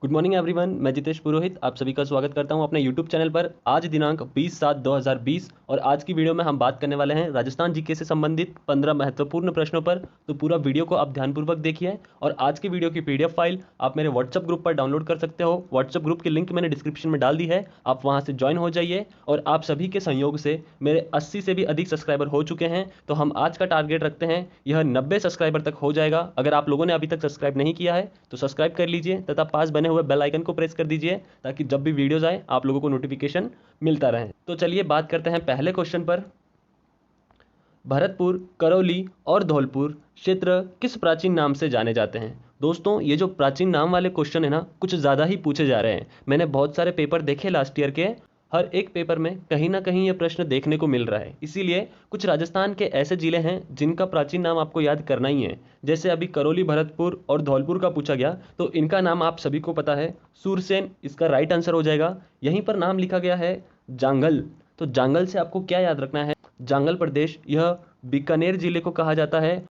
Good morning everyone, मैं जितेश पुरोहित आप सभी का स्वागत करता हूं अपने यूट्यूब चैनल पर। आज दिनांक 20/7/2020 और आज की वीडियो में हम बात करने वाले हैं राजस्थान जीके से संबंधित 15 महत्वपूर्ण प्रश्नों पर। तो पूरा वीडियो को आप ध्यानपूर्वक देखिए और आज की वीडियो की पीडीएफ फाइल आप मेरे व्हाट्सएप ग्रुप पर डाउनलोड कर सकते हो। व्हाट्सएप ग्रुप की लिंक मैंने डिस्क्रिप्शन में डाल दी है, आप वहां से ज्वाइन हो जाइए। और आप सभी के सहयोग से मेरे 80 से भी अधिक सब्सक्राइबर हो चुके हैं, तो हम आज का टारगेट रखते हैं यह 90 सब्सक्राइबर तक हो जाएगा। अगर आप लोगों ने अभी तक सब्सक्राइब नहीं किया है तो सब्सक्राइब कर लीजिए तथा पास बने हुए बेल आइकन को प्रेस कर दीजिए ताकि जब भी वीडियोस आए आप लोगों को नोटिफिकेशन मिलता रहे। तो चलिए बात करते हैं पहले क्वेश्चन पर। भरतपुर, करौली और धौलपुर क्षेत्र किस प्राचीन नाम से जाने जाते हैं? दोस्तों, ये जो प्राचीन नाम वाले क्वेश्चन है ना, कुछ ज़्यादा ही पूछे जा रहे हैं। मैंने बहुत सारे पेपर देखे लास्ट ईयर के, हर एक पेपर में कहीं ना कहीं ये प्रश्न देखने को मिल रहा है। इसीलिए कुछ राजस्थान के ऐसे जिले हैं जिनका प्राचीन नाम आपको याद करना ही है। जैसे अभी करौली, भरतपुर और धौलपुर का पूछा गया, तो इनका नाम आप सभी को पता है, सूरसेन इसका राइट आंसर हो जाएगा। यहीं पर नाम लिखा गया है जांगल, तो जांगल से आपको क्या याद रखना है? जांगल प्रदेश यह बीकानेर जिले को कहा जाता है।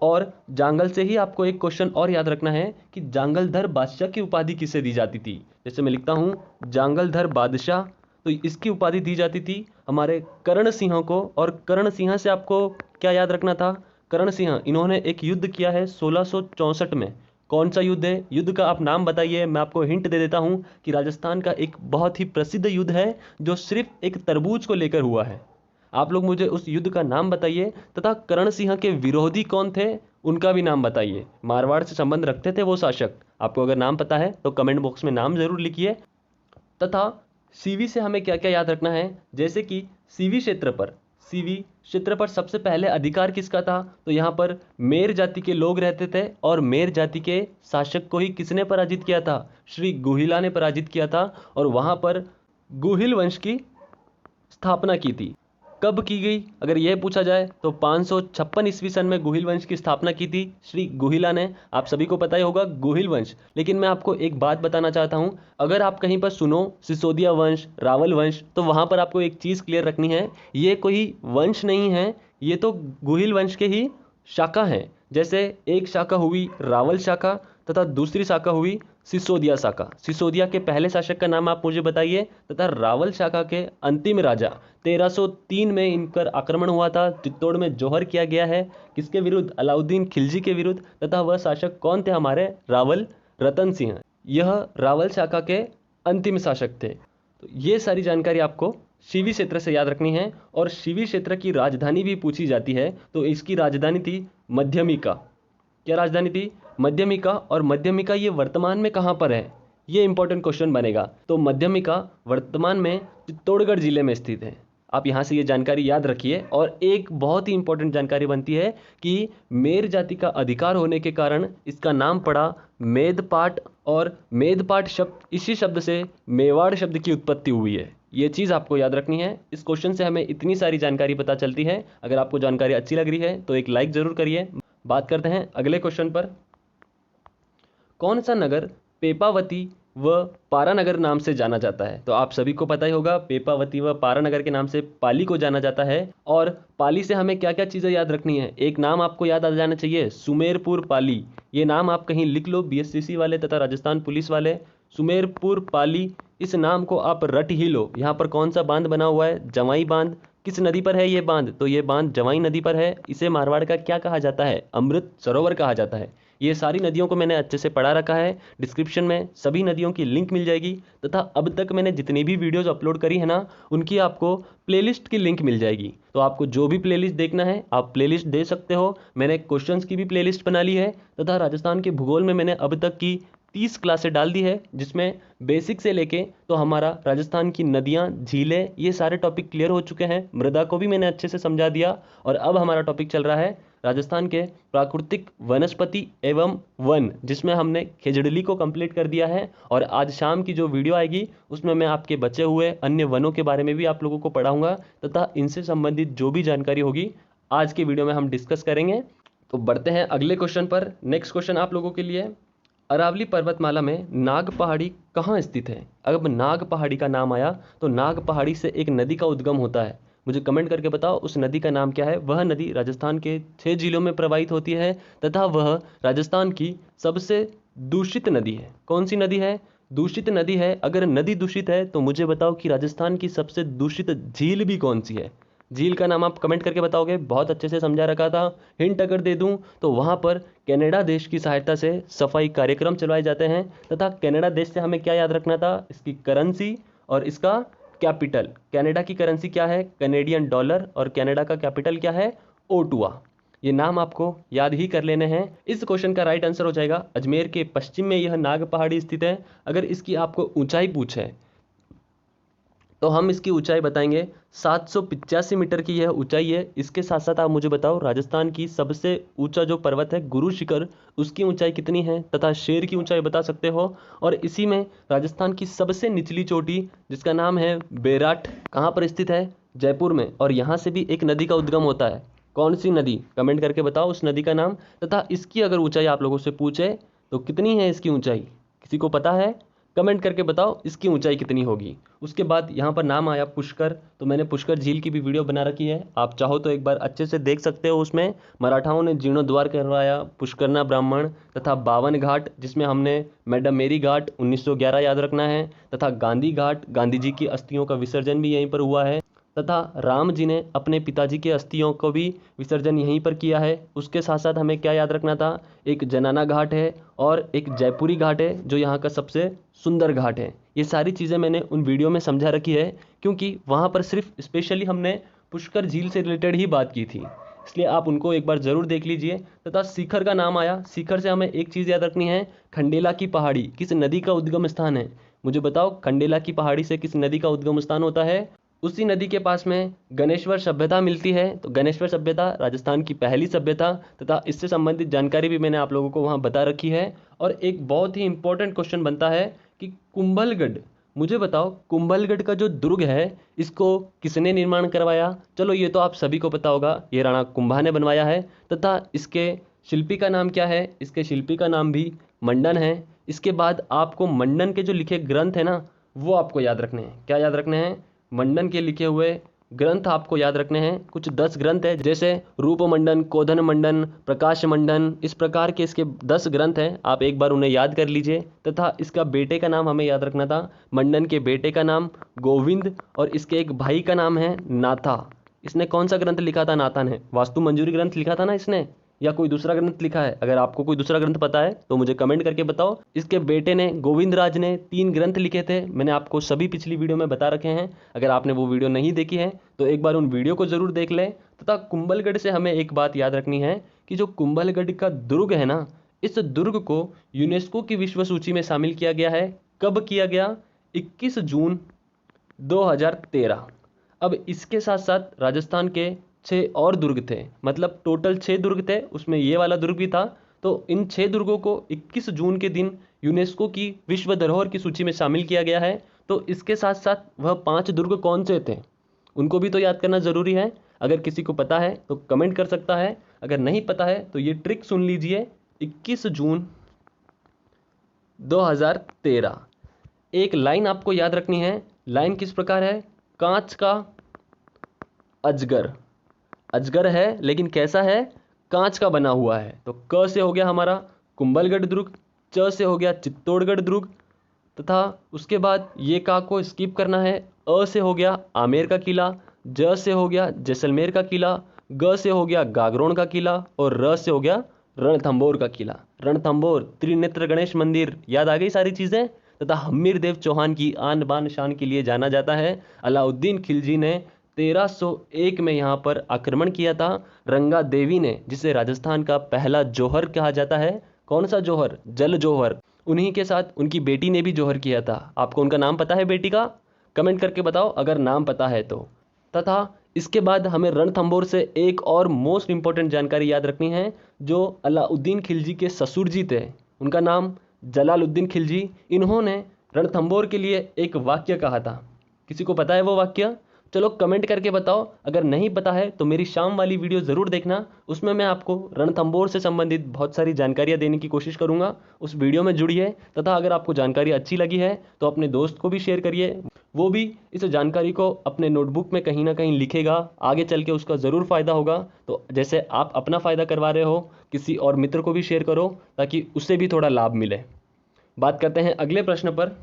और जांगल से ही आपको एक क्वेश्चन और याद रखना है कि जांगलधर बादशाह की उपाधि किसे दी जाती थी। जैसे मैं लिखता हूँ जांगलधर बादशाह, तो इसकी उपाधि दी जाती थी हमारे कर्ण सिंह को। और कर्ण सिंह से आपको क्या याद रखना था? कर्ण सिंह इन्होंने एक युद्ध किया है 1664 में। कौन सा युद्ध है? युद्ध का आप नाम बताइए। मैं आपको हिंट दे देता हूं कि राजस्थान का एक बहुत ही प्रसिद्ध युद्ध है जो सिर्फ एक तरबूज को लेकर हुआ है। आप लोग मुझे उस युद्ध का नाम बताइए तथा कर्ण सिंह के विरोधी कौन थे उनका भी नाम बताइए। मारवाड़ से संबंध रखते थे वो शासक। आपको अगर नाम पता है तो कमेंट बॉक्स में नाम जरूर लिखिए। तथा सीवी से हमें क्या क्या याद रखना है? जैसे कि सीवी क्षेत्र पर सबसे पहले अधिकार किसका था? तो यहाँ पर मेर जाति के लोग रहते थे और मेर जाति के शासक को ही किसने पराजित किया था? श्री गुहिला ने पराजित किया था और वहाँ पर गुहिल वंश की स्थापना की थी। कब की गई अगर यह पूछा जाए तो 556 ईस्वी सन में गुहिल वंश की स्थापना की थी श्री गुहिला ने। आप सभी को पता ही होगा गुहिल वंश। लेकिन मैं आपको एक बात बताना चाहता हूं, अगर आप कहीं पर सुनो सिसोदिया वंश, रावल वंश, तो वहां पर आपको एक चीज क्लियर रखनी है, ये कोई वंश नहीं है, ये तो गुहिल वंश के ही शाखा हैं। जैसे एक शाखा हुई रावल शाखा तथा दूसरी शाखा हुई सिसोदिया शाखा। सिसोदिया के पहले शासक का नाम आप मुझे बताइए तथा रावल शाखा के अंतिम राजा। 1303 में इन पर आक्रमण हुआ था, चित्तौड़ में जौहर किया गया है। किसके विरुद्ध? अलाउद्दीन खिलजी के विरुद्ध। तथा वह शासक कौन थे? हमारे रावल रतन सिंह। यह रावल शाखा के अंतिम शासक थे। तो ये सारी जानकारी आपको शिवी क्षेत्र से याद रखनी है। और शिवी क्षेत्र की राजधानी भी पूछी जाती है, तो इसकी राजधानी थी मध्यमिका। क्या राजधानी थी? मध्यमिका। और मध्यमिका ये वर्तमान में कहाँ पर है? ये इंपॉर्टेंट क्वेश्चन बनेगा। तो मध्यमिका वर्तमान में चित्तौड़गढ़ जिले में स्थित है। आप यहाँ से ये जानकारी याद रखिए। और एक बहुत ही इंपॉर्टेंट जानकारी बनती है कि मेर जाति का अधिकार होने के कारण इसका नाम पड़ा मेदपाट। और मेदपाट शब्द, इसी शब्द से मेवाड़ शब्द की उत्पत्ति हुई है। ये चीज़ आपको याद रखनी है। इस क्वेश्चन से हमें इतनी सारी जानकारी पता चलती है। अगर आपको जानकारी अच्छी लग रही है तो एक लाइक जरूर करिए। बात करते हैं अगले क्वेश्चन पर। कौन सा नगर पेपावती व पारानगर नाम से जाना जाता है? तो आप सभी को पता ही होगा, पेपावती व पारानगर के नाम से पाली को जाना जाता है। और पाली से हमें क्या क्या चीज़ें याद रखनी है? एक नाम आपको याद आ जाना चाहिए, सुमेरपुर पाली। ये नाम आप कहीं लिख लो, बीएससीसी वाले तथा राजस्थान पुलिस वाले। सुमेरपुर पाली, इस नाम को आप रट ही लो। यहाँ पर कौन सा बांध बना हुआ है? जवाई बांध। किस नदी पर है ये बांध? तो ये बांध जवाई नदी पर है। इसे मारवाड़ का क्या कहा जाता है? अमृत सरोवर कहा जाता है। ये सारी नदियों को मैंने अच्छे से पढ़ा रखा है। डिस्क्रिप्शन में सभी नदियों की लिंक मिल जाएगी तथा अब तक मैंने जितनी भी वीडियोस अपलोड करी है ना, उनकी आपको प्लेलिस्ट की लिंक मिल जाएगी। तो आपको जो भी प्लेलिस्ट देखना है आप प्लेलिस्ट दे सकते हो। मैंने क्वेश्चंस की भी प्लेलिस्ट बना ली है तथा राजस्थान के भूगोल में मैंने अब तक की 30 क्लासें डाल दी है, जिसमें बेसिक से लेके तो हमारा राजस्थान की नदियाँ, झीलें, ये सारे टॉपिक क्लियर हो चुके हैं। मृदा को भी मैंने अच्छे से समझा दिया। और अब हमारा टॉपिक चल रहा है राजस्थान के प्राकृतिक वनस्पति एवं वन, जिसमें हमने खेजड़ली को कंप्लीट कर दिया है। और आज शाम की जो वीडियो आएगी उसमें मैं आपके बचे हुए अन्य वनों के बारे में भी आप लोगों को पढ़ाऊंगा तथा इनसे संबंधित जो भी जानकारी होगी आज की वीडियो में हम डिस्कस करेंगे। तो बढ़ते हैं अगले क्वेश्चन पर। नेक्स्ट क्वेश्चन आप लोगों के लिए, अरावली पर्वतमाला में नाग पहाड़ी कहाँ स्थित है? अब नाग पहाड़ी का नाम आया तो नाग पहाड़ी से एक नदी का उद्गम होता है। मुझे कमेंट करके बताओ उस नदी का नाम क्या है। वह नदी राजस्थान के 6 जिलों में प्रवाहित होती है तथा वह राजस्थान की सबसे दूषित नदी है। कौन सी नदी है? दूषित नदी है। अगर नदी दूषित है तो मुझे बताओ कि राजस्थान की सबसे दूषित झील भी कौन सी है? झील का नाम आप कमेंट करके बताओगे। बहुत अच्छे से समझा रखा था। हिंट अगर दे दूं तो वहां पर कनाडा देश की सहायता से सफाई कार्यक्रम चलवाए जाते हैं, तथा कनाडा देश से हमें क्या याद रखना था? इसकी करेंसी और इसका कैपिटल। कनाडा की करेंसी क्या है? Canadian dollar. और कनाडा का कैपिटल क्या है? ओटुआ। ये नाम आपको याद ही कर लेने हैं। इस क्वेश्चन का राइट आंसर हो जाएगा अजमेर के पश्चिम में यह नाग पहाड़ी स्थित है। अगर इसकी आपको ऊंचाई पूछे तो हम इसकी ऊंचाई बताएंगे 785 मीटर की यह ऊंचाई है। इसके साथ साथ आप मुझे बताओ राजस्थान की सबसे ऊंचा जो पर्वत है गुरु शिखर, उसकी ऊंचाई कितनी है, तथा शेर की ऊंचाई बता सकते हो। और इसी में राजस्थान की सबसे निचली चोटी जिसका नाम है बेराट, कहाँ पर स्थित है? जयपुर में। और यहाँ से भी एक नदी का उद्गम होता है। कौन सी नदी? कमेंट करके बताओ उस नदी का नाम। तथा इसकी अगर ऊंचाई आप लोगों से पूछे तो कितनी है इसकी ऊंचाई? किसी को पता है? कमेंट करके बताओ इसकी ऊंचाई कितनी होगी। उसके बाद यहाँ पर नाम आया पुष्कर, तो मैंने पुष्कर झील की भी वीडियो बना रखी है, आप चाहो तो एक बार अच्छे से देख सकते हो। उसमें मराठाओं ने जीर्णोद्वार करवाया, पुष्करना ब्राह्मण, तथा 52 घाट जिसमें हमने मैडम मेरी घाट 1911 याद रखना है, तथा गांधी घाट, गांधी जी की अस्थियों का विसर्जन भी यहीं पर हुआ है, तथा राम जी ने अपने पिताजी के अस्थियों को भी विसर्जन यहीं पर किया है। उसके साथ साथ हमें क्या याद रखना था? एक जनाना घाट है और एक जयपुरी घाट है जो यहाँ का सबसे सुंदर घाट है। ये सारी चीज़ें मैंने उन वीडियो में समझा रखी है क्योंकि वहाँ पर सिर्फ स्पेशली हमने पुष्कर झील से रिलेटेड ही बात की थी, इसलिए आप उनको एक बार ज़रूर देख लीजिए। तथा शिखर का नाम आया, शिखर से हमें एक चीज़ याद रखनी है, खंडेला की पहाड़ी किस नदी का उद्गम स्थान है? मुझे बताओ खंडेला की पहाड़ी से किस नदी का उद्गम स्थान होता है? उसी नदी के पास में गणेश्वर सभ्यता मिलती है। तो गणेश्वर सभ्यता राजस्थान की पहली सभ्यता, तथा इससे संबंधित जानकारी भी मैंने आप लोगों को वहाँ बता रखी है। और एक बहुत ही इंपॉर्टेंट क्वेश्चन बनता है कि कुंभलगढ़, मुझे बताओ कुंभलगढ़ का जो दुर्ग है इसको किसने निर्माण करवाया? चलो ये तो आप सभी को पता होगा, ये राणा कुंभा ने बनवाया है। तथा इसके शिल्पी का नाम क्या है? इसके शिल्पी का नाम भी मंडन है। इसके बाद आपको मंडन के जो लिखे ग्रंथ है ना, वो आपको याद रखने हैं। क्या याद रखने हैं? मंडन के लिखे हुए ग्रंथ आपको याद रखने हैं। कुछ 10 ग्रंथ है, जैसे रूप मंडन, कोधन मंडन, प्रकाश मंडन, इस प्रकार के इसके 10 ग्रंथ हैं। आप एक बार उन्हें याद कर लीजिए। तथा इसका बेटे का नाम हमें याद रखना था। मंडन के बेटे का नाम गोविंद और इसके एक भाई का नाम है नाथा। इसने कौन सा ग्रंथ लिखा था? नाथा ने वास्तु मंजूरी ग्रंथ लिखा था ना इसने, या कोई दूसरा ग्रंथ लिखा है? अगर आपको कोई दूसरा ग्रंथ पता है तो मुझे कमेंट करके बताओ। इसके बेटे ने गोविंद राज ने 3 ग्रंथ लिखे थे, मैंने आपको सभी पिछली वीडियो में बता रखे हैं। अगर आपने वो वीडियो नहीं देखी है तो एक बार उन वीडियो को जरूर देख लें। तथा कुंभलगढ़ से हमें एक बात याद रखनी है कि जो कुंभलगढ़ का दुर्ग है ना, इस दुर्ग को यूनेस्को की विश्व सूची में शामिल किया गया है। कब किया गया? 21 जून 2013। अब इसके साथ साथ राजस्थान के 6 और दुर्ग थे, मतलब टोटल 6 दुर्ग थे, उसमें ये वाला दुर्ग भी था। तो इन 6 दुर्गों को 21 जून के दिन यूनेस्को की विश्व धरोहर की सूची में शामिल किया गया है। तो इसके साथ साथ वह 5 दुर्ग कौन से थे उनको भी तो याद करना ज़रूरी है। अगर किसी को पता है तो कमेंट कर सकता है, अगर नहीं पता है तो ये ट्रिक सुन लीजिए। 21 जून 2013। एक लाइन आपको याद रखनी है। लाइन किस प्रकार है? कांच का अजगर, अजगर है लेकिन कैसा है? कांच का बना हुआ है। तो क से हो गया हमारा कुंभलगढ़ दुर्ग, च से हो गया चित्तौड़गढ़ दुर्ग, तथा उसके बाद ये का को स्किप करना है। अ से हो गया आमेर का किला, ज से हो गया जैसलमेर का किला, ग से हो गया गागरोन का किला, और र से हो गया रणथंभौर का किला। रणथंभौर, त्रिनेत्र गणेश मंदिर, याद आ गई सारी चीज़ें। तथा हम्मीर देव चौहान की आन बान शान के लिए जाना जाता है। अलाउद्दीन खिलजी ने 1301 में यहाँ पर आक्रमण किया था। रंगा देवी ने, जिसे राजस्थान का पहला जौहर कहा जाता है, कौन सा जौहर? जल जौहर, उन्हीं के साथ उनकी बेटी ने भी जौहर किया था। आपको उनका नाम पता है बेटी का? कमेंट करके बताओ अगर नाम पता है तो। तथा इसके बाद हमें रणथंभौर से एक और मोस्ट इंपॉर्टेंट जानकारी याद रखनी है। जो अलाउद्दीन खिलजी के ससुर जी थे, उनका नाम जलालुद्दीन खिलजी। इन्होंने रणथंभौर के लिए एक वाक्य कहा था। किसी को पता है वो वाक्य? चलो कमेंट करके बताओ। अगर नहीं पता है तो मेरी शाम वाली वीडियो ज़रूर देखना, उसमें मैं आपको रणथंभौर से संबंधित बहुत सारी जानकारियाँ देने की कोशिश करूँगा। उस वीडियो में जुड़िए, तथा अगर आपको जानकारी अच्छी लगी है तो अपने दोस्त को भी शेयर करिए, वो भी इस जानकारी को अपने नोटबुक में कहीं ना कहीं लिखेगा, आगे चल के उसका ज़रूर फ़ायदा होगा। तो जैसे आप अपना फ़ायदा करवा रहे हो, किसी और मित्र को भी शेयर करो ताकि उससे भी थोड़ा लाभ मिले। बात करते हैं अगले प्रश्न पर।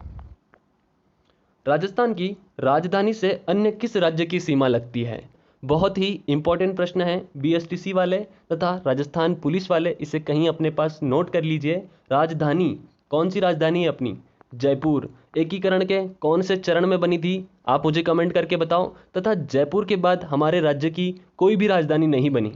राजस्थान की राजधानी से अन्य किस राज्य की सीमा लगती है? बहुत ही इंपॉर्टेंट प्रश्न है, बीएसटीसी वाले तथा राजस्थान पुलिस वाले इसे कहीं अपने पास नोट कर लीजिए। राजधानी, कौन सी राजधानी है अपनी? जयपुर। एकीकरण के कौन से चरण में बनी थी? आप मुझे कमेंट करके बताओ। तथा जयपुर के बाद हमारे राज्य की कोई भी राजधानी नहीं बनी।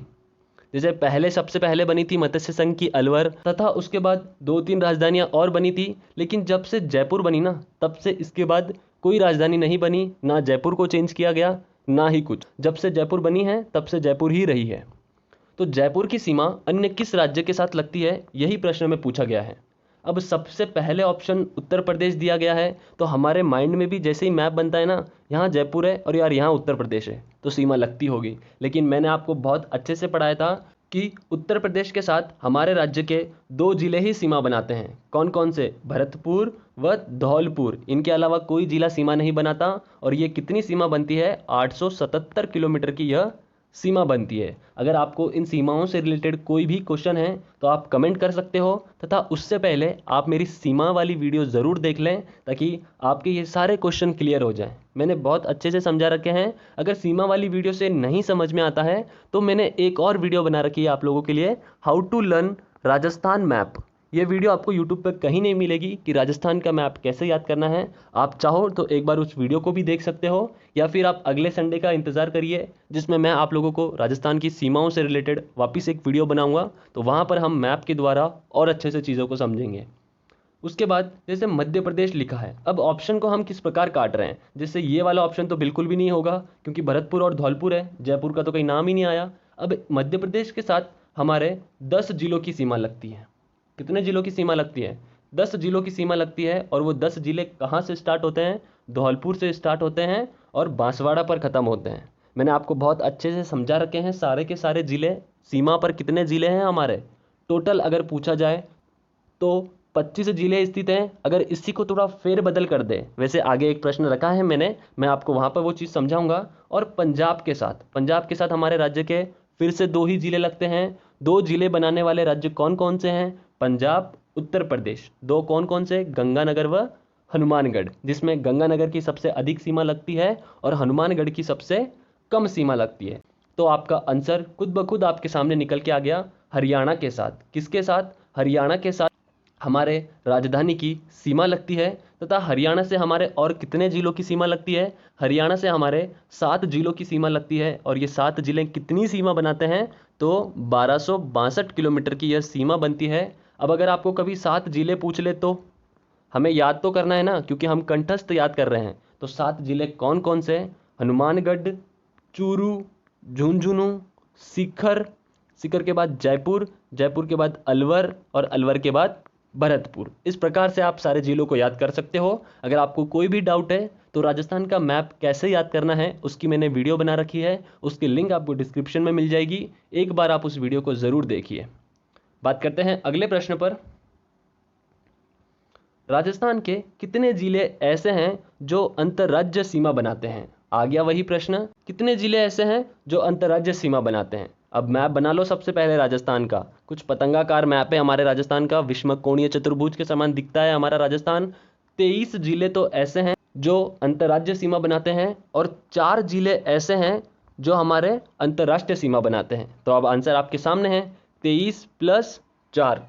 जैसे पहले सबसे पहले बनी थी मत्स्य संघ की अलवर, तथा उसके बाद 2-3 राजधानियां और बनी थी, लेकिन जब से जयपुर बनी ना, तब से इसके बाद कोई राजधानी नहीं बनी, ना जयपुर को चेंज किया गया ना ही कुछ। जब से जयपुर बनी है तब से जयपुर ही रही है। तो जयपुर की सीमा अन्य किस राज्य के साथ लगती है, यही प्रश्न में पूछा गया है। अब सबसे पहले ऑप्शन उत्तर प्रदेश दिया गया है, तो हमारे माइंड में भी जैसे ही मैप बनता है ना, यहाँ जयपुर है और यार यहाँ उत्तर प्रदेश है, तो सीमा लगती होगी। लेकिन मैंने आपको बहुत अच्छे से पढ़ाया था कि उत्तर प्रदेश के साथ हमारे राज्य के 2 जिले ही सीमा बनाते हैं। कौन कौन से? भरतपुर व धौलपुर। इनके अलावा कोई जिला सीमा नहीं बनाता। और ये कितनी सीमा बनती है? 877 किलोमीटर की यह सीमा बनती है। अगर आपको इन सीमाओं से रिलेटेड कोई भी क्वेश्चन है तो आप कमेंट कर सकते हो, तथा उससे पहले आप मेरी सीमा वाली वीडियो ज़रूर देख लें ताकि आपके ये सारे क्वेश्चन क्लियर हो जाएं। मैंने बहुत अच्छे से समझा रखे हैं। अगर सीमा वाली वीडियो से नहीं समझ में आता है तो मैंने एक और वीडियो बना रखी है आप लोगों के लिए, how to learn Rajasthan map. ये वीडियो आपको यूट्यूब पर कहीं नहीं मिलेगी कि राजस्थान का मैप कैसे याद करना है। आप चाहो तो एक बार उस वीडियो को भी देख सकते हो, या फिर आप अगले संडे का इंतज़ार करिए जिसमें मैं आप लोगों को राजस्थान की सीमाओं से रिलेटेड वापस एक वीडियो बनाऊंगा। तो वहाँ पर हम मैप के द्वारा और अच्छे से चीज़ों को समझेंगे। उसके बाद जैसे मध्य प्रदेश लिखा है, अब ऑप्शन को हम किस प्रकार काट रहे हैं। जैसे ये वाला ऑप्शन तो बिल्कुल भी नहीं होगा क्योंकि भरतपुर और धौलपुर है, जयपुर का तो कहीं नाम ही नहीं आया। अब मध्य प्रदेश के साथ हमारे 10 जिलों की सीमा लगती है। कितने जिलों की सीमा लगती है? 10 जिलों की सीमा लगती है। और वो 10 जिले कहाँ से स्टार्ट होते हैं? धौलपुर से स्टार्ट होते हैं और बांसवाड़ा पर ख़त्म होते हैं। मैंने आपको बहुत अच्छे से समझा रखे हैं सारे के सारे जिले। सीमा पर कितने जिले हैं हमारे? टोटल अगर पूछा जाए तो 25 जिले स्थित हैं। अगर इसी को थोड़ा फेर बदल कर दे, वैसे आगे एक प्रश्न रखा है मैं आपको वहाँ पर वो चीज़ समझाऊंगा। और पंजाब के साथ हमारे राज्य के फिर से 2 ही जिले लगते हैं। 2 जिले बनाने वाले राज्य कौन कौन से हैं? पंजाब, उत्तर प्रदेश। 2 कौन कौन से? गंगानगर व हनुमानगढ़, जिसमें गंगानगर की सबसे अधिक सीमा लगती है और हनुमानगढ़ की सबसे कम सीमा लगती है। तो आपका आंसर खुद ब खुद आपके सामने निकल के आ गया, हरियाणा के साथ। किसके साथ? हरियाणा के साथ हमारे राजधानी की सीमा लगती है। तथा हरियाणा से हमारे और कितने जिलों की सीमा लगती है? हरियाणा से हमारे 7 जिलों की सीमा लगती है। और ये 7 जिले कितनी सीमा बनाते हैं? तो 1262 किलोमीटर की यह सीमा बनती है। अब अगर आपको कभी 7 जिले पूछ ले तो हमें याद तो करना है ना, क्योंकि हम कंठस्थ याद कर रहे हैं। तो 7 जिले कौन कौन से? हनुमानगढ़, चूरू, झुंझुनू, सीकर, सीकर के बाद जयपुर, जयपुर के बाद अलवर और अलवर के बाद भरतपुर। इस प्रकार से आप सारे जिलों को याद कर सकते हो। अगर आपको कोई भी डाउट है तो राजस्थान का मैप कैसे याद करना है उसकी मैंने वीडियो बना रखी है, उसकी लिंक आपको डिस्क्रिप्शन में मिल जाएगी। एक बार आप उस वीडियो को ज़रूर देखिए। बात करते हैं अगले प्रश्न पर। राजस्थान के कितने जिले ऐसे हैं जो अंतर्राज्य सीमा बनाते हैं? आ गया वही प्रश्न, कितने जिले ऐसे हैं जो अंतर्राज्य सीमा बनाते हैं? अब मैप बना लो सबसे पहले राजस्थान का। कुछ पतंगाकार मैप है हमारे राजस्थान का, विषम कोणीय चतुर्भुज के समान दिखता है हमारा राजस्थान। 23 जिले तो ऐसे हैं जो अंतर्राज्य सीमा बनाते हैं और 4 जिले ऐसे हैं जो हमारे अंतर्राष्ट्रीय सीमा बनाते हैं। तो अब आंसर आपके सामने है, 23 + 4,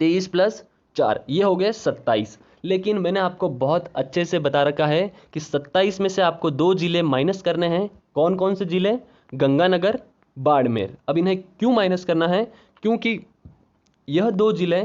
23 + 4 ये हो गए 27। लेकिन मैंने आपको बहुत अच्छे से बता रखा है कि 27 में से आपको 2 जिले माइनस करने हैं। कौन कौन से जिले? गंगानगर, बाड़मेर। अब इन्हें क्यों माइनस करना है? क्योंकि यह 2 जिले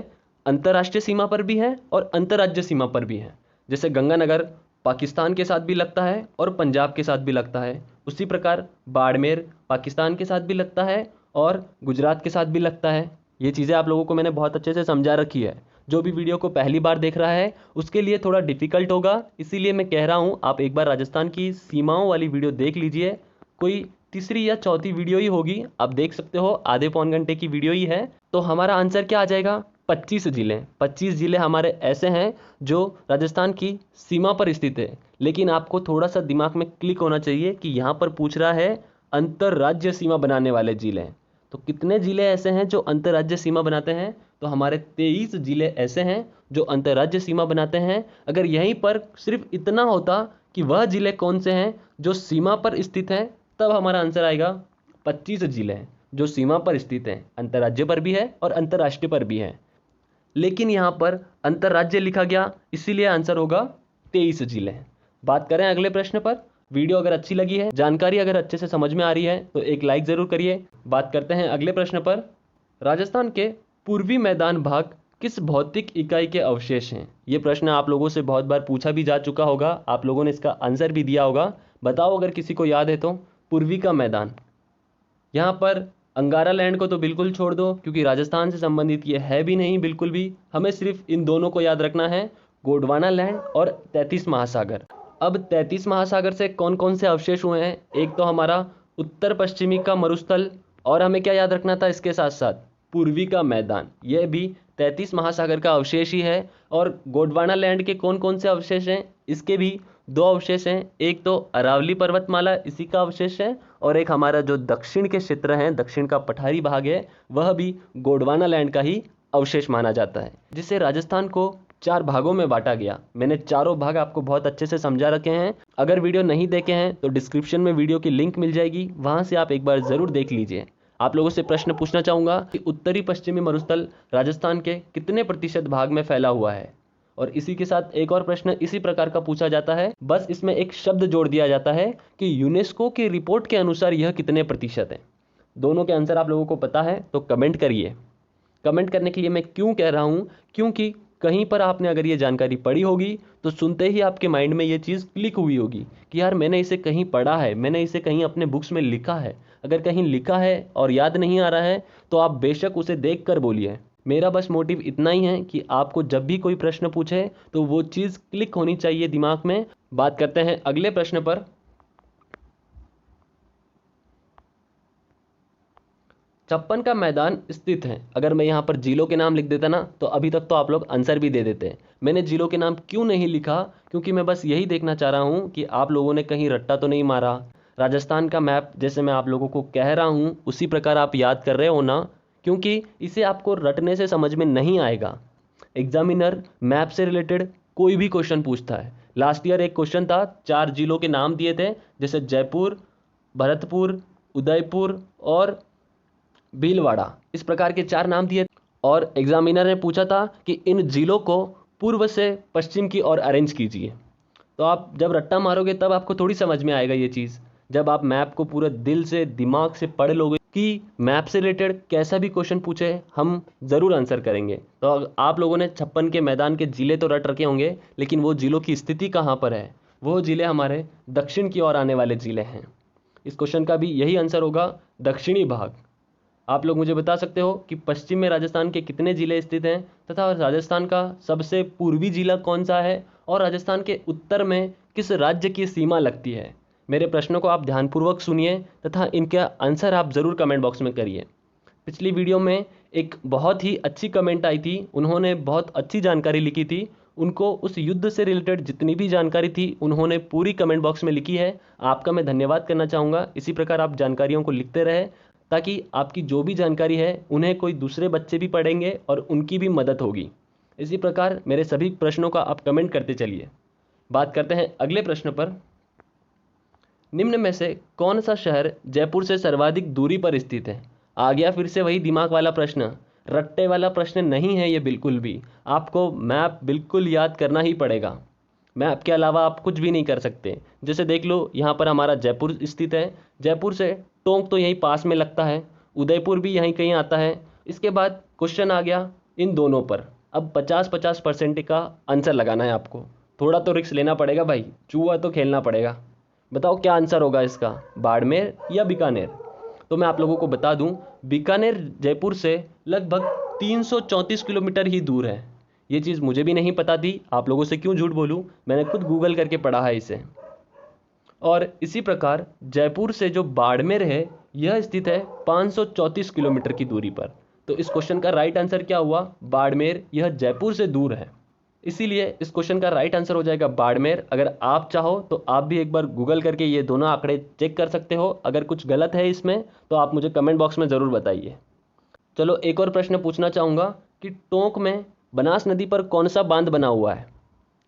अंतर्राष्ट्रीय सीमा पर भी हैं और अंतर्राज्य सीमा पर भी हैं। जैसे गंगानगर पाकिस्तान के साथ भी लगता है और पंजाब के साथ भी लगता है, उसी प्रकार बाड़मेर पाकिस्तान के साथ भी लगता है और गुजरात के साथ भी लगता है। ये चीज़ें आप लोगों को मैंने बहुत अच्छे से समझा रखी है। जो भी वीडियो को पहली बार देख रहा है उसके लिए थोड़ा डिफिकल्ट होगा, इसीलिए मैं कह रहा हूँ आप एक बार राजस्थान की सीमाओं वाली वीडियो देख लीजिए। कोई तीसरी या चौथी वीडियो ही होगी, आप देख सकते हो, आधे पौन घंटे की वीडियो ही है। तो हमारा आंसर क्या आ जाएगा? 25 जिले। 25 जिले हमारे ऐसे हैं जो राजस्थान की सीमा पर स्थित है। लेकिन आपको थोड़ा सा दिमाग में क्लिक होना चाहिए कि यहाँ पर पूछ रहा है अंतर्राज्य सीमा बनाने वाले जिले। तो कितने जिले ऐसे हैं जो अंतर्राज्य सीमा बनाते हैं? तो हमारे 23 जिले ऐसे हैं जो अंतर्राज्य सीमा बनाते हैं। अगर यहीं पर सिर्फ इतना होता कि वह जिले कौन से हैं जो सीमा पर स्थित हैं, तब हमारा आंसर आएगा 25 जिले जो सीमा पर स्थित हैं, अंतर्राज्य पर भी है और अंतर्राष्ट्रीय पर भी है। लेकिन यहाँ पर अंतर्राज्य लिखा गया, इसीलिए आंसर होगा 23 जिले। बात करें अगले प्रश्न पर। वीडियो अगर अच्छी लगी है, जानकारी अगर अच्छे से समझ में आ रही है तो एक लाइक ज़रूर करिए। बात करते हैं अगले प्रश्न पर। राजस्थान के पूर्वी मैदान भाग किस भौतिक इकाई के अवशेष हैं? ये प्रश्न आप लोगों से बहुत बार पूछा भी जा चुका होगा, आप लोगों ने इसका आंसर भी दिया होगा। बताओ अगर किसी को याद है तो। पूर्वी का मैदान, यहाँ पर अंगारा लैंड को तो बिल्कुल छोड़ दो क्योंकि राजस्थान से संबंधित ये है भी नहीं बिल्कुल भी। हमें सिर्फ इन दोनों को याद रखना है, गोंडवाना लैंड और 33 महासागर। अब 33 महासागर से कौन कौन से अवशेष हुए हैं? एक तो हमारा उत्तर पश्चिमी का मरुस्थल, और हमें क्या याद रखना था इसके साथ साथ? पूर्वी का मैदान, यह भी 33 महासागर का अवशेष ही है। और गोंडवाना लैंड के कौन कौन से अवशेष हैं? इसके भी दो अवशेष हैं, एक तो अरावली पर्वतमाला इसी का अवशेष है, और एक हमारा जो दक्षिण के क्षेत्र हैं, दक्षिण का पठारी भाग है, वह भी गोंडवाना लैंड का ही अवशेष माना जाता है। जिसे राजस्थान को 4 भागों में बांटा गया। मैंने चारों भाग आपको बहुत अच्छे से समझा रखे हैं। अगर वीडियो नहीं देखे हैं तो डिस्क्रिप्शन में वीडियो की लिंक मिल जाएगी, वहां से आप एक बार ज़रूर देख लीजिए। आप लोगों से प्रश्न पूछना चाहूँगा कि उत्तरी पश्चिमी मरुस्थल राजस्थान के कितने प्रतिशत भाग में फैला हुआ है? और इसी के साथ एक और प्रश्न इसी प्रकार का पूछा जाता है, बस इसमें एक शब्द जोड़ दिया जाता है कि यूनेस्को की रिपोर्ट के अनुसार यह कितने प्रतिशत है। दोनों के आंसर आप लोगों को पता है तो कमेंट करिए। कमेंट करने के लिए मैं क्यों कह रहा हूँ, क्योंकि कहीं पर आपने अगर ये जानकारी पढ़ी होगी तो सुनते ही आपके माइंड में ये चीज़ क्लिक हुई होगी कि यार मैंने इसे कहीं पढ़ा है, मैंने इसे कहीं अपने बुक्स में लिखा है। अगर कहीं लिखा है और याद नहीं आ रहा है तो आप बेशक उसे देख कर बोलिए। मेरा बस मोटिव इतना ही है कि आपको जब भी कोई प्रश्न पूछे तो वो चीज़ क्लिक होनी चाहिए दिमाग में। बात करते हैं अगले प्रश्न पर। 56 का मैदान स्थित है। अगर मैं यहाँ पर जिलों के नाम लिख देता ना तो अभी तक तो आप लोग आंसर भी दे देते। मैंने जिलों के नाम क्यों नहीं लिखा, क्योंकि मैं बस यही देखना चाह रहा हूँ कि आप लोगों ने कहीं रट्टा तो नहीं मारा। राजस्थान का मैप जैसे मैं आप लोगों को कह रहा हूँ उसी प्रकार आप याद कर रहे हो ना, क्योंकि इसे आपको रटने से समझ में नहीं आएगा। एग्जामिनर मैप से रिलेटेड कोई भी क्वेश्चन पूछता है। लास्ट ईयर एक क्वेश्चन था, 4 जिलों के नाम दिए थे, जैसे जयपुर, भरतपुर, उदयपुर और भीलवाड़ा, इस प्रकार के 4 नाम दिए और एग्जामिनर ने पूछा था कि इन जिलों को पूर्व से पश्चिम की ओर अरेंज कीजिए। तो आप जब रट्टा मारोगे तब आपको थोड़ी समझ में आएगा ये चीज़। जब आप मैप को पूरे दिल से दिमाग से पढ़ लोगे कि मैप से रिलेटेड कैसा भी क्वेश्चन पूछे हम ज़रूर आंसर करेंगे। तो आप लोगों ने 56 के मैदान के जिले तो रट रखे होंगे, लेकिन वो जिलों की स्थिति कहाँ पर है? वो जिले हमारे दक्षिण की ओर आने वाले जिले हैं। इस क्वेश्चन का भी यही आंसर होगा, दक्षिणी भाग। आप लोग मुझे बता सकते हो कि पश्चिम में राजस्थान के कितने जिले स्थित हैं, तथा राजस्थान का सबसे पूर्वी जिला कौन सा है, और राजस्थान के उत्तर में किस राज्य की सीमा लगती है? मेरे प्रश्नों को आप ध्यानपूर्वक सुनिए तथा इनका आंसर आप ज़रूर कमेंट बॉक्स में करिए। पिछली वीडियो में एक बहुत ही अच्छी कमेंट आई थी, उन्होंने बहुत अच्छी जानकारी लिखी थी। उनको उस युद्ध से रिलेटेड जितनी भी जानकारी थी उन्होंने पूरी कमेंट बॉक्स में लिखी है। आपका मैं धन्यवाद करना चाहूँगा। इसी प्रकार आप जानकारियों को लिखते रहे ताकि आपकी जो भी जानकारी है उन्हें कोई दूसरे बच्चे भी पढ़ेंगे और उनकी भी मदद होगी। इसी प्रकार मेरे सभी प्रश्नों का आप कमेंट करते चलिए। बात करते हैं अगले प्रश्न पर। निम्न में से कौन सा शहर जयपुर से सर्वाधिक दूरी पर स्थित है? आ गया फिर से वही दिमाग वाला प्रश्न, रट्टे वाला प्रश्न नहीं है ये बिल्कुल भी। आपको मैप बिल्कुल याद करना ही पड़ेगा। मैप के अलावा आप कुछ भी नहीं कर सकते। जैसे देख लो, यहाँ पर हमारा जयपुर स्थित है। जयपुर से टोंक तो यहीं पास में लगता है, उदयपुर भी यहीं कहीं आता है। इसके बाद क्वेश्चन आ गया इन दोनों पर। अब 50-50% का आंसर लगाना है आपको। थोड़ा तो रिस्क लेना पड़ेगा भाई, जुआ तो खेलना पड़ेगा। बताओ क्या आंसर होगा इसका, बाड़मेर या बीकानेर? तो मैं आप लोगों को बता दूं, बीकानेर जयपुर से लगभग 334 किलोमीटर ही दूर है। ये चीज़ मुझे भी नहीं पता थी, आप लोगों से क्यों झूठ बोलूँ, मैंने खुद गूगल करके पढ़ा है इसे। और इसी प्रकार जयपुर से जो बाड़मेर है यह स्थित है 534 किलोमीटर की दूरी पर। तो इस क्वेश्चन का राइट आंसर क्या हुआ, बाड़मेर, यह जयपुर से दूर है, इसीलिए इस क्वेश्चन का राइट आंसर हो जाएगा बाड़मेर। अगर आप चाहो तो आप भी एक बार गूगल करके ये दोनों आंकड़े चेक कर सकते हो। अगर कुछ गलत है इसमें तो आप मुझे कमेंट बॉक्स में ज़रूर बताइए। चलो एक और प्रश्न पूछना चाहूँगा कि टोंक में बनास नदी पर कौन सा बांध बना हुआ है।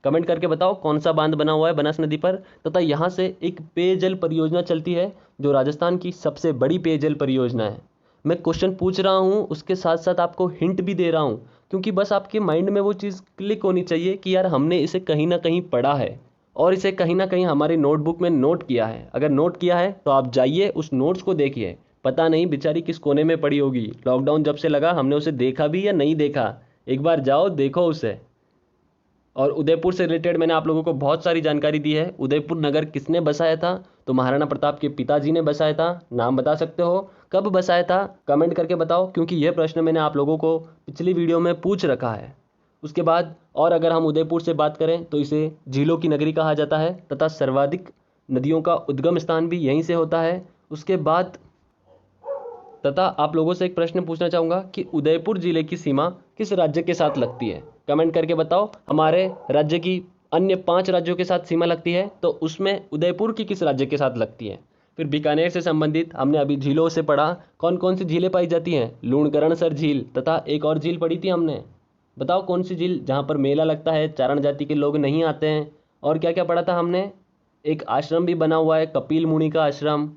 कमेंट करके बताओ कौन सा बांध बना हुआ है बनास नदी पर, तथा यहाँ से एक पेयजल परियोजना चलती है जो राजस्थान की सबसे बड़ी पेयजल परियोजना है। मैं क्वेश्चन पूछ रहा हूँ उसके साथ साथ आपको हिंट भी दे रहा हूँ, क्योंकि बस आपके माइंड में वो चीज़ क्लिक होनी चाहिए कि यार हमने इसे कहीं ना कहीं पढ़ा है और इसे कहीं ना कहीं हमारी नोटबुक में नोट किया है। अगर नोट किया है तो आप जाइए उस नोट्स को देखिए, पता नहीं बेचारी किस कोने में पड़ी होगी, लॉकडाउन जब से लगा हमने उसे देखा भी या नहीं देखा, एक बार जाओ देखो उसे। और उदयपुर से रिलेटेड मैंने आप लोगों को बहुत सारी जानकारी दी है। उदयपुर नगर किसने बसाया था, तो महाराणा प्रताप के पिताजी ने बसाया था। नाम बता सकते हो, कब बसाया था, कमेंट करके बताओ, क्योंकि यह प्रश्न मैंने आप लोगों को पिछली वीडियो में पूछ रखा है। उसके बाद और अगर हम उदयपुर से बात करें तो इसे झीलों की नगरी कहा जाता है तथा सर्वाधिक नदियों का उद्गम स्थान भी यहीं से होता है। उसके बाद तथा आप लोगों से एक प्रश्न पूछना चाहूँगा कि उदयपुर जिले की सीमा किस राज्य के साथ लगती है। कमेंट करके बताओ, हमारे राज्य की अन्य 5 राज्यों के साथ सीमा लगती है तो उसमें उदयपुर की किस राज्य के साथ लगती है। फिर बीकानेर से संबंधित हमने अभी झीलों से पढ़ा, कौन कौन सी झीलें पाई जाती हैं, लूणकरणसर झील तथा एक और झील पढ़ी थी हमने, बताओ कौन सी झील जहाँ पर मेला लगता है, चारण जाति के लोग नहीं आते हैं। और क्या क्या पढ़ा था हमने, एक आश्रम भी बना हुआ है कपिल मुनि का आश्रम।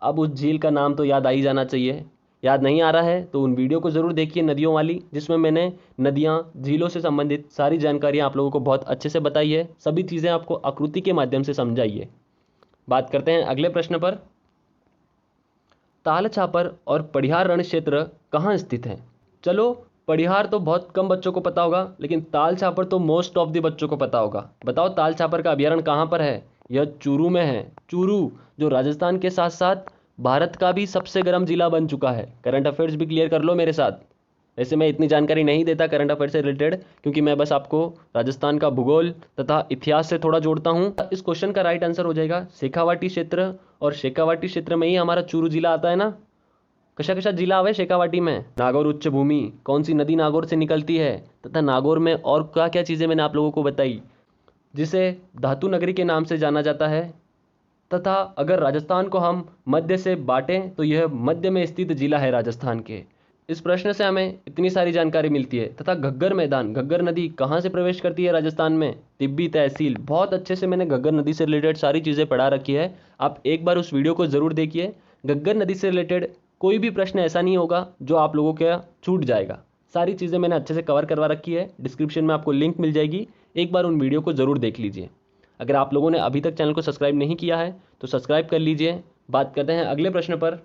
अब उस झील का नाम तो याद आ ही जाना चाहिए, याद नहीं आ रहा है तो उन वीडियो को ज़रूर देखिए नदियों वाली, जिसमें मैंने नदियाँ झीलों से संबंधित सारी जानकारियाँ आप लोगों को बहुत अच्छे से बताई है, सभी चीज़ें आपको आकृति के माध्यम से समझाइए। बात करते हैं अगले प्रश्न पर। ताल छापर और पड़िहार रण क्षेत्र कहाँ स्थित है। चलो पड़िहार तो बहुत कम बच्चों को पता होगा, लेकिन ताल छापर तो मोस्ट ऑफ द बच्चों को पता होगा। बताओ ताल छापर का अभ्यारण्य कहाँ पर है, यह चूरू में है। चूरू जो राजस्थान के साथ साथ भारत का भी सबसे गर्म जिला बन चुका है। करंट अफेयर्स भी क्लियर कर लो मेरे साथ। वैसे मैं इतनी जानकारी नहीं देता करंट अफेयर से रिलेटेड, क्योंकि मैं बस आपको राजस्थान का भूगोल तथा इतिहास से थोड़ा जोड़ता हूँ। इस क्वेश्चन का राइट आंसर हो जाएगा शेखावाटी क्षेत्र, और शेखावाटी क्षेत्र में ही हमारा चूरू जिला आता है ना। कशा कशा जिला आवे शेखावाटी में, नागौर उच्च भूमि, कौन सी नदी नागौर से निकलती है, तथा नागौर में और क्या क्या चीज़ें मैंने आप लोगों को बताई, जिसे धातु नगरी के नाम से जाना जाता है। तथा अगर राजस्थान को हम मध्य से बांटें तो यह मध्य में स्थित जिला है राजस्थान के। इस प्रश्न से हमें इतनी सारी जानकारी मिलती है। तथा घग्गर मैदान, घग्गर नदी कहाँ से प्रवेश करती है राजस्थान में, तिब्बी तहसील। बहुत अच्छे से मैंने घग्गर नदी से रिलेटेड सारी चीज़ें पढ़ा रखी है, आप एक बार उस वीडियो को ज़रूर देखिए। घग्गर नदी से रिलेटेड कोई भी प्रश्न ऐसा नहीं होगा जो आप लोगों का छूट जाएगा, सारी चीज़ें मैंने अच्छे से कवर करवा रखी है। डिस्क्रिप्शन में आपको लिंक मिल जाएगी, एक बार उन वीडियो को ज़रूर देख लीजिए। अगर आप लोगों ने अभी तक चैनल को सब्सक्राइब नहीं किया है तो सब्सक्राइब कर लीजिए। बात करते हैं अगले प्रश्न पर।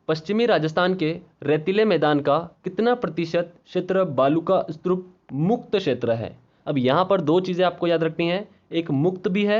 पश्चिमी राजस्थान के रेतीले मैदान का कितना प्रतिशत क्षेत्र बालू का स्तूप मुक्त क्षेत्र है। अब यहाँ पर 2 चीज़ें आपको याद रखनी है, एक मुक्त भी है